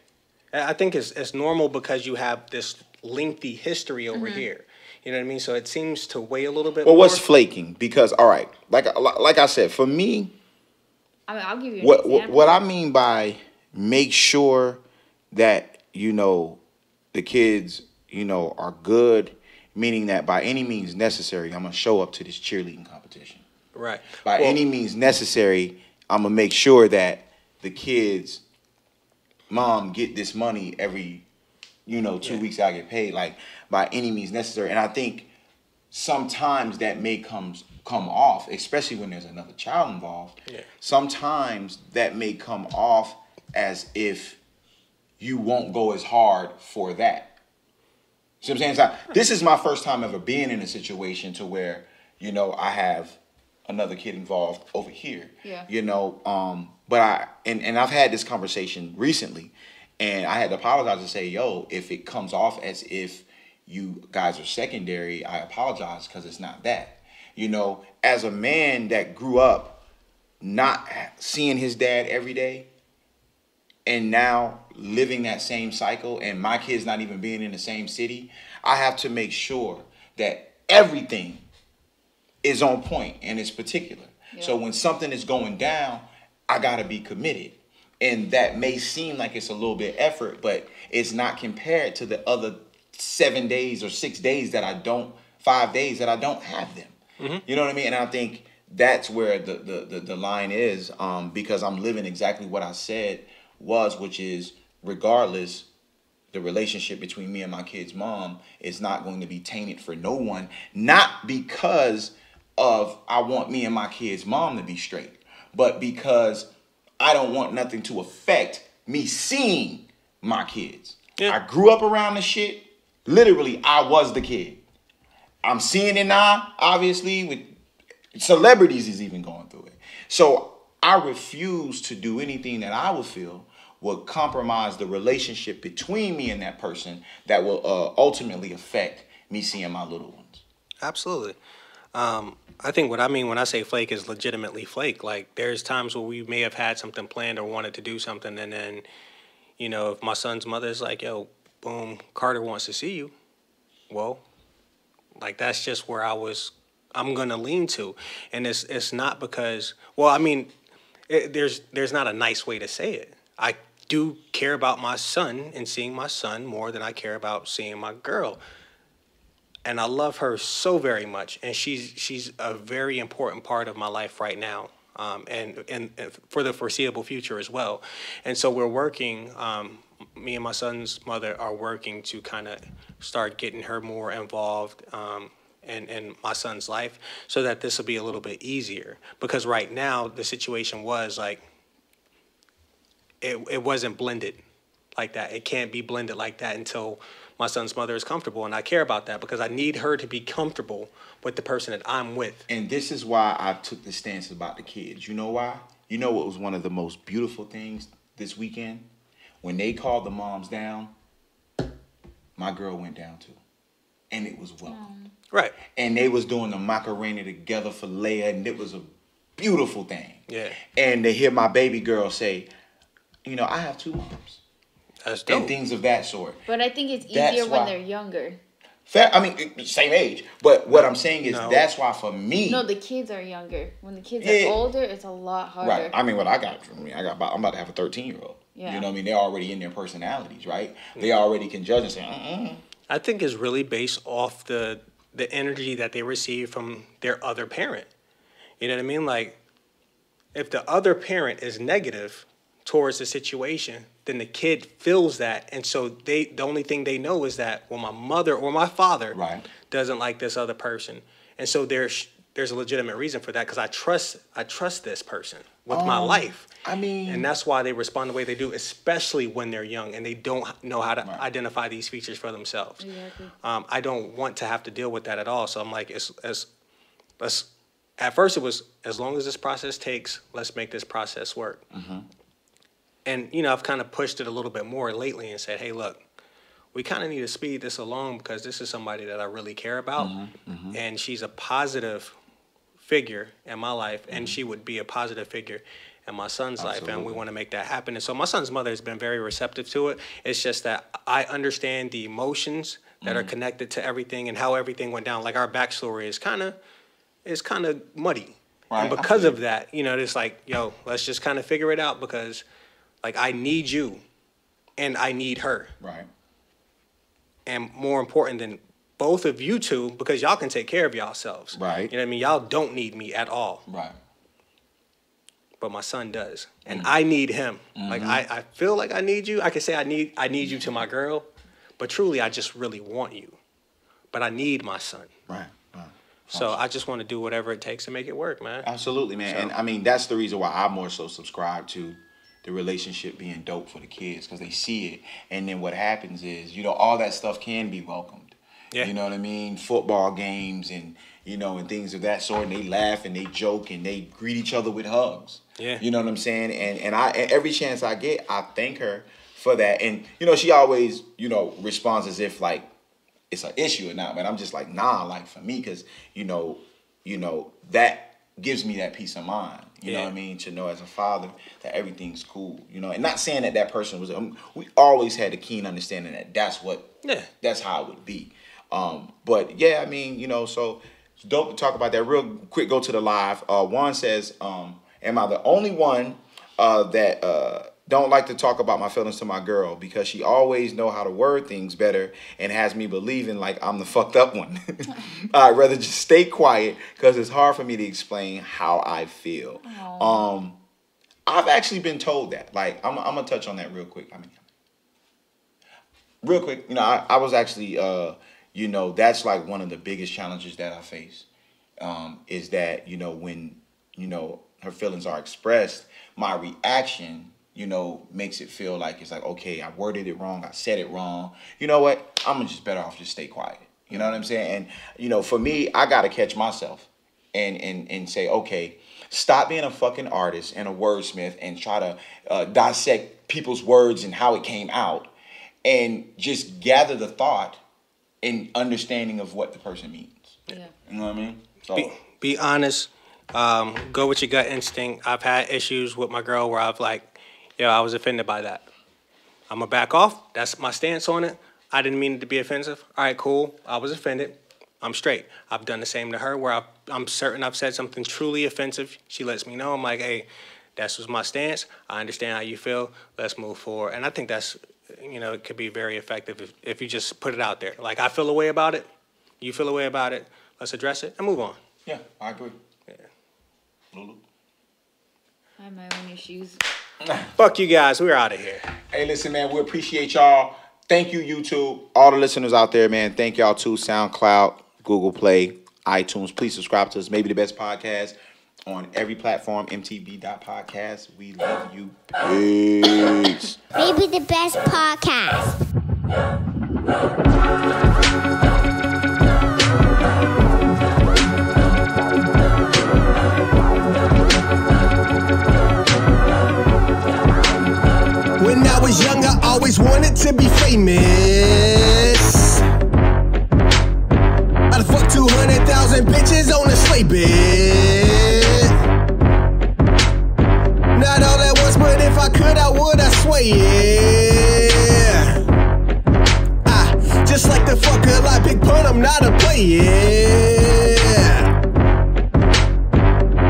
I think it's normal because you have this lengthy history over here. You know what I mean? So it seems to weigh a little bit more. Well, what's flaking? Because, all right, like I said, for me, I mean, I'll give you an example. What I mean by make sure that, the kids, are good, meaning that by any means necessary, I'm going to show up to this cheerleading competition. Right. By any means necessary, I'm going to make sure that the kids' mom get this money every 2 weeks I get paid, like, by any means necessary. And I think sometimes that may come off, especially when there's another child involved. Yeah. Sometimes that may come off as if you won't go as hard for that. See what I'm saying? This is my first time ever being in a situation to where, I have another kid involved over here. Yeah. But I've had this conversation recently. And I had to apologize and say, if it comes off as if you guys are secondary, I apologize, because it's not that. As a man that grew up not seeing his dad every day and now living that same cycle, and my kids not even being in the same city, I have to make sure that everything is on point and it's particular. Yeah. So when something is going down, I got to be committed. And that may seem like it's a little bit effort, but it's not compared to the other 7 days or 6 days 5 days that I don't have them. Mm-hmm. You know what I mean? And I think that's where the line is, because I'm living exactly what I said which is, regardless, the relationship between me and my kid's mom is not going to be tainted for no one. Not because of I want me and my kid's mom to be straight, but because I don't want nothing to affect me seeing my kids. Yeah. I grew up around the shit. Literally, I was the kid. I'm seeing it now, obviously, with celebrities is even going through it. So I refuse to do anything that I would feel would compromise the relationship between me and that person that will ultimately affect me seeing my little ones. Absolutely. I think what I mean when I say flake is legitimately flake. Like, there's times where we may have had something planned or wanted to do something, and then, if my son's mother is like, yo, boom, Carter wants to see you, well, like, that's just where I'm going to lean to. And it's not because, there's not a nice way to say it. I do care about my son and seeing my son more than I care about seeing my girl. And I love her so very much, and she's a very important part of my life right now, and for the foreseeable future as well. And so we're working. Me and my son's mother are working to kind of start getting her more involved in my son's life, so that this will be a little bit easier. Because right now the situation was like it wasn't blended like that. It can't be blended like that until my son's mother is comfortable, and I care about that because I need her to be comfortable with the person that I'm with. And this is why I took the stance about the kids. You know why? You know what was one of the most beautiful things this weekend? When they called the moms down, my girl went down too. and it was welcome. Right. And they was doing the Macarena together for Leia, and it was a beautiful thing. Yeah. And to hear my baby girl say, you know, I have 2 moms. That's dope. And things of that sort. But I think it's easier when they're younger. I mean, same age. But what I'm saying is that's why for me. No, the kids are younger. When the kids are older, it's a lot harder. Right. I mean, what I got from me, I'm about to have a 13-year-old. Yeah. You know what I mean? They're already in their personalities, right? They already can judge and say, I think it's really based off the energy that they receive from their other parent. You know what I mean? Like, if the other parent is negative towards the situation, then the kid feels that, and so the only thing they know is that, well, my mother or my father doesn't like this other person, and so there's a legitimate reason for that because I trust this person with my life. I mean, and that's why they respond the way they do, especially when they're young and they don't know how to identify these features for themselves. Exactly. I don't want to have to deal with that at all. So I'm like, at first it was, as long as this process takes, let's make this process work. Mm-hmm. And, you know, I've kind of pushed it a little bit more lately and said, hey, look, we kind of need to speed this along because this is somebody that I really care about. And she's a positive figure in my life, and she would be a positive figure in my son's life, and we want to make that happen. And so my son's mother has been very receptive to it. It's just that I understand the emotions that are connected to everything and how everything went down. Like, our backstory is kind of muddy. Right. And because of that, you know, it's like, yo, let's just kind of figure it out because, like, I need you and I need her. Right. And more important than both of you two, because y'all can take care of yourselves. Right. You know what I mean? Y'all don't need me at all. Right. But my son does. And I need him. Like, I feel like I need you. I can say I need you to my girl, but truly I just really want you. But I need my son. Right. So I just want to do whatever it takes to make it work, man. Absolutely, man. So. And I mean, that's the reason why I more so subscribe to the relationship being dope for the kids, because they see it. And then what happens is, you know, all that stuff can be welcomed. Yeah. You know what I mean? Football games and, you know, and things of that sort. And they laugh and they joke and they greet each other with hugs. Yeah. You know what I'm saying? And every chance I get, I thank her for that. And, you know, she always, you know, responds as if, like, it's an issue or not. But I'm just like, nah, like, for me, because, you know, that gives me that peace of mind. You know what I mean? To know as a father that everything's cool. You know, and not saying that person was, we always had a keen understanding that that's how it would be. But yeah, I mean, you know, so it's dope to talk about that. Real quick, go to the live. Juan says, am I the only one that don't like to talk about my feelings to my girl because she always know how to word things better and has me believing like I'm the fucked up one. I'd rather just stay quiet because it's hard for me to explain how I feel. I've actually been told that. Like, I'm gonna touch on that real quick. I mean, real quick, you know, I was actually, you know, that's like one of the biggest challenges that I face, is that, you know, when, you know, her feelings are expressed, my reaction, you know, makes it feel like it's like, okay, I worded it wrong, I said it wrong. You know what? I'm just better off just stay quiet. You know what I'm saying? And, you know, for me, I got to catch myself and say, okay, stop being a fucking artist and a wordsmith and try to dissect people's words and how it came out, and just gather the thought and understanding of what the person means. Yeah. You know what I mean? So, be honest. Go with your gut instinct. I've had issues with my girl where I've like, yo, I was offended by that. I'm going to back off. That's my stance on it. I didn't mean it to be offensive. All right, cool. I was offended. I'm straight. I've done the same to her where I'm certain I've said something truly offensive. She lets me know. I'm like, hey, that was my stance. I understand how you feel. Let's move forward. And I think that's, you know, it could be very effective if you just put it out there. Like, I feel a way about it. You feel a way about it. Let's address it and move on. Yeah, I agree. Yeah. Lulu? I have my own issues. Fuck you guys. We're out of here. Hey, listen, man, we appreciate y'all. Thank you, YouTube. All the listeners out there, man. Thank y'all, too. SoundCloud, Google Play, iTunes. Please subscribe to us. Maybe the best podcast on every platform. MTB.podcast. We love you. Peace. Maybe the best podcast. When I was young, I always wanted to be famous. just like to fuck a lot. Big pun, I'm not a player.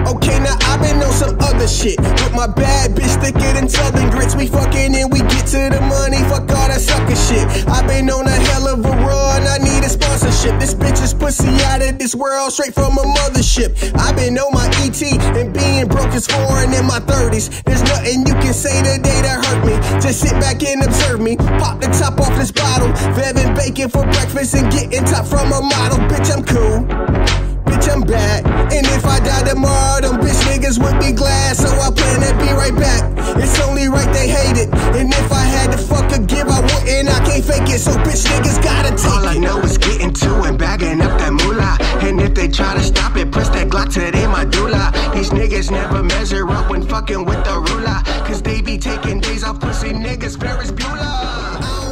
Okay, now I've been on some other shit with my bad bitch thicker than Southern grits. We fucking and we get to the money, fuck all that sucker shit. I've been on a hell of a run, I need a sponsorship. This bitch is pussy out of this world, straight from a mothership. I've been on my ET and being broke is foreign in my 30s. There's nothing you can say today that hurt me. Just sit back and observe me. Pop the top off this bottle, Vevin bacon for breakfast and getting top from a model. Bitch, I'm cool. Bitch, I'm bad. And if I die tomorrow, them bitch niggas would be glad. So I plan to be right back. It's only right they hate it. And if I had to fuck a give, I wouldn't. I can't fake it. So bitch niggas gotta take it. All I know is getting to and bagging up that moolah. And if they try to stop it, press that Glock to their medulla. These niggas never measure up when fucking with the ruler. Cause they be taking days off pussy niggas, Ferris Bueller.